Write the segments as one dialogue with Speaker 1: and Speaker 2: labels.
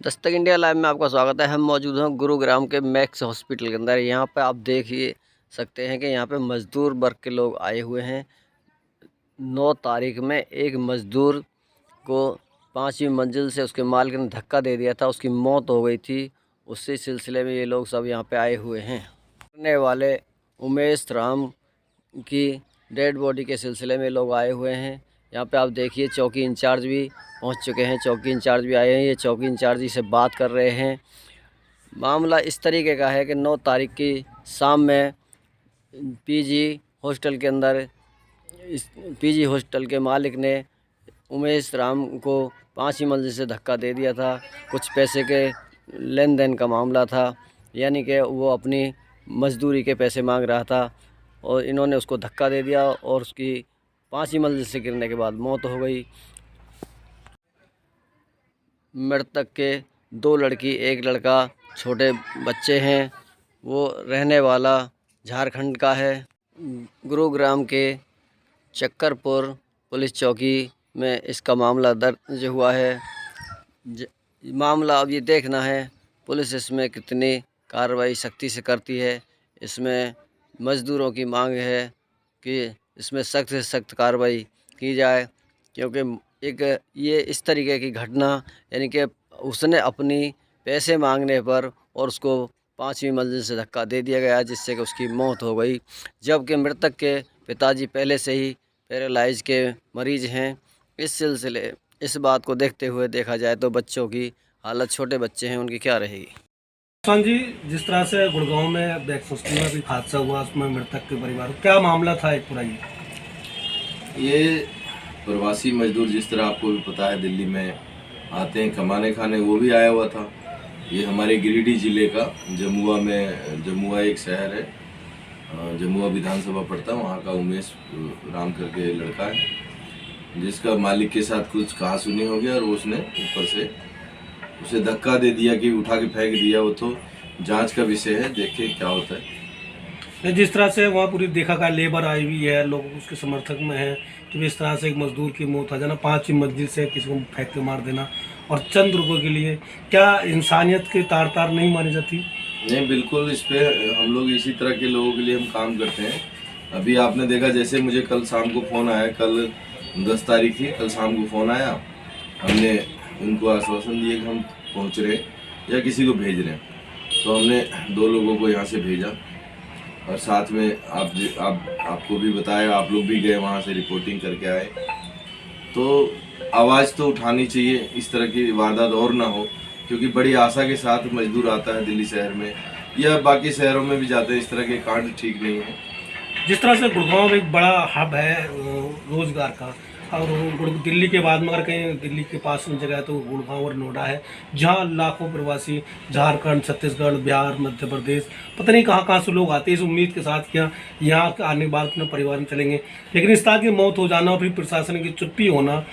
Speaker 1: Dastak India live में आपका स्वागत है। हम मौजूद हैं गुरुग्राम के मैक्स हॉस्पिटल के अंदर। यहाँ पे आप देख ही सकते हैं कि यहाँ पे मज़दूर वर्ग के लोग आए हुए हैं। 9 तारीख में एक मज़दूर को 5वीं मंजिल से उसके मालिक ने धक्का दे दिया था, उसकी मौत हो गई थी। उसी सिलसिले में ये लोग सब यहाँ पे आए हुए हैं। मरने वाले उमेश राम की डेड बॉडी के सिलसिले में लोग आए हुए हैं। यहाँ पे आप देखिए चौकी इंचार्ज भी पहुँच चुके हैं, चौकी इंचार्ज भी आए हैं। ये चौकी इंचार्ज जी से बात कर रहे हैं। मामला इस तरीके का है कि 9 तारीख की शाम में पीजी हॉस्टल के अंदर इस पीजी हॉस्टल के मालिक ने उमेश राम को 5वीं मंजिल से धक्का दे दिया था। कुछ पैसे के लेन देन का मामला था, यानी कि वो अपनी मजदूरी के पैसे मांग रहा था और इन्होंने उसको धक्का दे दिया और उसकी 5वीं मंजिल से गिरने के बाद मौत हो गई। मृतक के 2 लड़की 1 लड़का छोटे बच्चे हैं। वो रहने वाला झारखंड का है। गुरुग्राम के चक्करपुर पुलिस चौकी में इसका मामला दर्ज हुआ है। मामला अब ये देखना है पुलिस इसमें कितनी कार्रवाई सख्ती से करती है। इसमें मज़दूरों की मांग है कि इसमें सख्त से सख्त कार्रवाई की जाए, क्योंकि एक ये इस तरीके की घटना, यानी कि उसने अपनी पैसे मांगने पर और उसको 5वीं मंजिल से धक्का दे दिया गया, जिससे कि उसकी मौत हो गई। जबकि मृतक के पिताजी पहले से ही पैरालाइज के मरीज़ हैं। इस बात को देखते हुए देखा जाए तो बच्चों की हालत, छोटे बच्चे हैं, उनकी क्या रहेगी।
Speaker 2: हाँ जी, जिस तरह से गुड़गांव में बैक्स हॉस्टल में भी हादसा हुआ, उसमें मृतक के परिवार क्या मामला था एक पूरा
Speaker 3: ये प्रवासी मजदूर, जिस तरह आपको भी पता है, दिल्ली में आते हैं कमाने खाने, वो भी आया हुआ था। ये हमारे गिरिडीह जिले का जमुआ एक शहर है, जमुआ विधानसभा पड़ता है, वहाँ का उमेश राम करके लड़का है, जिसका मालिक के साथ कुछ कहासुनी हो गया और उसने ऊपर से उसे धक्का दे दिया कि उठा के फेंक दिया। वो तो जांच का विषय है, देखें क्या होता है।
Speaker 2: जिस तरह से वहाँ पूरी देखा का लेबर आई हुई है, लोग उसके समर्थक में हैं कि इस तरह से एक मजदूर की मौत हो जाना, 5वीं मंजिल से किसी को फेंक के मार देना और चंद रुपये के लिए, क्या इंसानियत की तार नहीं मानी जाती?
Speaker 3: नहीं, बिल्कुल। इस पे हम लोग इसी तरह के लोगों के लिए हम काम करते हैं। अभी आपने देखा, जैसे मुझे कल शाम को फ़ोन आया, कल 10 तारीख थी, कल शाम को फ़ोन आया, हमने उनको आश्वासन दिए कि हम पहुंच रहे या किसी को भेज रहे हैं। तो हमने 2 लोगों को यहाँ से भेजा और साथ में आपको भी बताया, आप लोग भी गए वहाँ से रिपोर्टिंग करके आए। तो आवाज़ तो उठानी चाहिए, इस तरह की वारदात और ना हो, क्योंकि बड़ी आशा के साथ मजदूर आता है दिल्ली शहर में या बाकी शहरों में भी जाते हैं। इस तरह के कांड ठीक नहीं है।
Speaker 2: जिस तरह से गुड़गांव एक बड़ा हब है रोजगार का, और दिल्ली के बाद में अगर कहीं दिल्ली के पास में जगह है तो गुड़गांव और नोएडा है, जहां लाखों प्रवासी झारखंड, छत्तीसगढ़, बिहार, मध्य प्रदेश, पता नहीं कहां से लोग आते हैं इस उम्मीद के साथ कि यहाँ आने के बाद अपने परिवार में चलेंगे। लेकिन इस तरह की मौत हो जाना और फिर प्रशासन की चुप्पी होना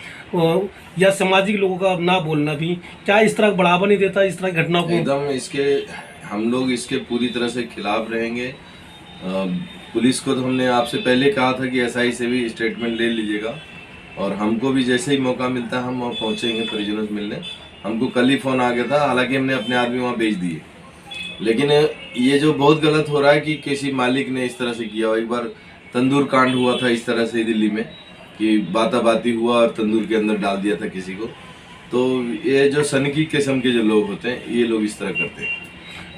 Speaker 2: या सामाजिक लोगों का ना बोलना भी, क्या इस तरह बढ़ावा नहीं देता इस तरह की घटना को?
Speaker 3: एकदम हम लोग इसके पूरी तरह से खिलाफ रहेंगे। पुलिस को तो हमने आपसे पहले कहा था कि एसआई से भी स्टेटमेंट ले लीजिएगा, और हमको भी जैसे ही मौका मिलता है हम वहाँ पहुँचेंगे परिजनों से मिलने। हमको कल ही फ़ोन आ गया था, हालांकि हमने अपने आदमी वहाँ भेज दिए। लेकिन ये जो बहुत गलत हो रहा है कि किसी मालिक ने इस तरह से किया हो। एक बार तंदूर कांड हुआ था इस तरह से दिल्ली में, कि बाती हुआ और तंदूर के अंदर डाल दिया था किसी को। तो ये जो सनकी किस्म के जो लोग होते हैं, ये लोग इस तरह करते हैं।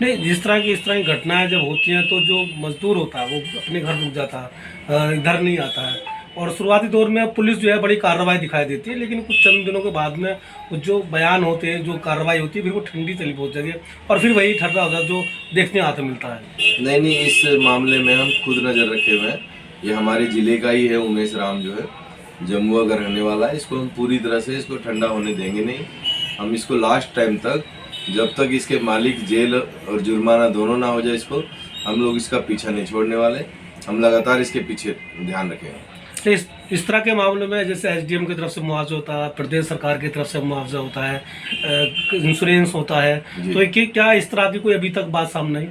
Speaker 2: नहीं, इस तरह की घटनाएं जब होती हैं तो जो मजदूर होता है वो अपने घर रुक जाता है, इधर नहीं आता है। और शुरुआती दौर में पुलिस जो है बड़ी कार्रवाई दिखाई देती है, लेकिन कुछ चंद दिनों के बाद में जो बयान होते हैं, जो कार्रवाई होती है, फिर वो ठंडी चली पहुँच जाती है और फिर वही ठर्रा होता है जो देखने आते मिलता है।
Speaker 3: नहीं, इस मामले में हम खुद नज़र रखे हुए हैं। ये हमारे ज़िले का ही है, उमेश राम जो है जमुआ का रहने वाला है। इसको हम पूरी तरह से इसको ठंडा होने देंगे नहीं। हम इसको लास्ट टाइम तक, जब तक इसके मालिक जेल और जुर्माना दोनों ना हो जाए, इसको हम लोग इसका पीछा नहीं छोड़ने वाले। हम लगातार इसके पीछे ध्यान रखेंगे।
Speaker 2: इस तरह के मामलों में जैसे एसडीएम की तरफ से मुआवजा होता है, प्रदेश सरकार की तरफ से मुआवजा होता है, इंश्योरेंस होता है, तो क्या इस तरह की कोई अभी तक बात सामने आई?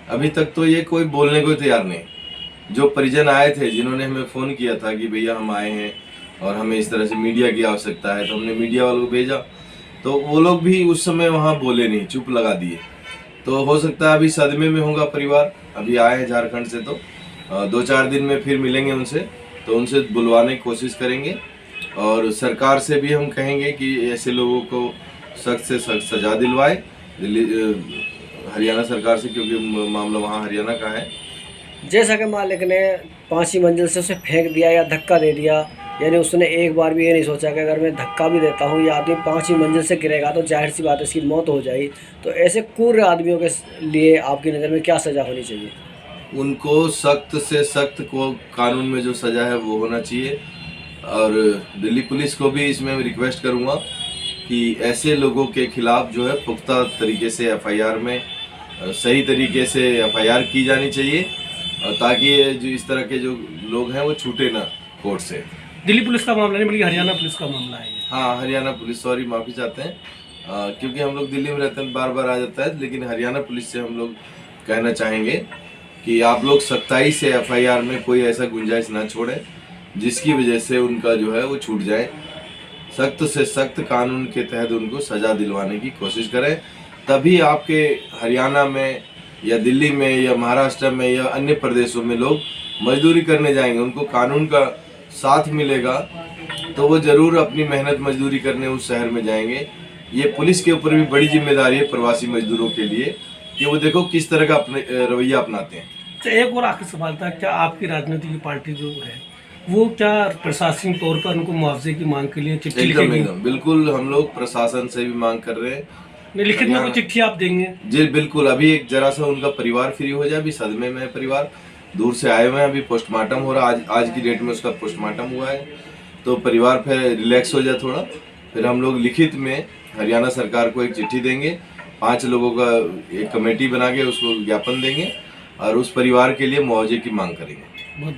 Speaker 3: अभी तक तो ये कोई बोलने को तैयार नहीं। जो परिजन आए थे, जिन्होंने हमें फ़ोन किया था कि भैया हम आए हैं और हमें इस तरह से मीडिया की आवश्यकता है, तो हमने मीडिया वालों को भेजा। तो वो लोग भी उस समय वहाँ बोले नहीं, चुप लगा दिए। तो हो सकता है अभी सदमे में होगा परिवार, अभी आए हैं झारखंड से, तो 2-4 दिन में फिर मिलेंगे उनसे, तो उनसे बुलवाने की कोशिश करेंगे। और सरकार से भी हम कहेंगे कि ऐसे लोगों को सख्त से सख्त सजा दिलवाए, दिल्ली हरियाणा सरकार से, क्योंकि मामला वहाँ हरियाणा का है।
Speaker 1: जैसा कि मालिक ने 5वीं मंजिल से उसे फेंक दिया या धक्का दे दिया, यानी उसने एक बार भी ये नहीं सोचा कि अगर मैं धक्का भी देता हूँ या आदमी 5वीं मंजिल से गिरेगा तो जाहिर सी बात है इसकी मौत हो जाएगी। तो ऐसे क्रूर आदमियों के लिए आपकी नज़र में क्या सज़ा होनी चाहिए?
Speaker 3: उनको सख्त से सख्त को कानून में जो सज़ा है वो होना चाहिए। और दिल्ली पुलिस को भी इसमें रिक्वेस्ट करूँगा कि ऐसे लोगों के खिलाफ जो है पुख्ता तरीके से एफआईआर में सही तरीके से एफआईआर की जानी चाहिए, ताकि जो इस तरह के जो लोग हैं वो छूटे ना कोर्ट से।
Speaker 2: दिल्ली पुलिस का मामला नहीं बल्कि हरियाणा पुलिस का मामला है ये।
Speaker 3: हाँ, हरियाणा पुलिस, सॉरी माफ़ी चाहते हैं, क्योंकि हम लोग दिल्ली में रहते हैं, बार बार आ जाता है। लेकिन हरियाणा पुलिस से हम लोग कहना चाहेंगे कि आप लोग सख्ताई से एफआईआर में कोई ऐसा गुंजाइश ना छोड़ें जिसकी वजह से उनका जो है वो छूट जाए। सख्त से सख्त कानून के तहत उनको सज़ा दिलवाने की कोशिश करें, तभी आपके हरियाणा में या दिल्ली में या महाराष्ट्र में या अन्य प्रदेशों में लोग मजदूरी करने जाएंगे, उनको कानून का साथ मिलेगा तो वो ज़रूर अपनी मेहनत मजदूरी करने उस शहर में जाएंगे। ये पुलिस के ऊपर भी बड़ी जिम्मेदारी है प्रवासी मजदूरों के लिए कि वो देखो किस तरह का अपने रवैया अपनाते हैं।
Speaker 2: तो एक और आखिरी सवाल था, क्या आपकी राजनीतिक पार्टी जो है वो क्या प्रशासनिक तौर पर उनको मुआवजे की मांग के लिए चिट्ठी लिखेगी?
Speaker 3: एकदम बिल्कुल, हम लोग प्रशासन से भी मांग कर रहे हैं।
Speaker 2: नहीं, लिखित में कोई चिट्ठी आप देंगे?
Speaker 3: जी बिल्कुल, अभी एक जरा सा उनका परिवार फ्री हो जाए, अभी सदमे में है परिवार, दूर से आए हुए हैं, अभी पोस्टमार्टम हो रहा है, आज की डेट में उसका पोस्टमार्टम हुआ है, तो परिवार फिर रिलैक्स हो जाए थोड़ा, फिर हम लोग लिखित में हरियाणा सरकार को एक चिट्ठी देंगे, 5 लोगों का एक कमेटी बना के उसको ज्ञापन देंगे और उस परिवार के लिए मुआवजे की मांग करेंगे।
Speaker 2: बहुत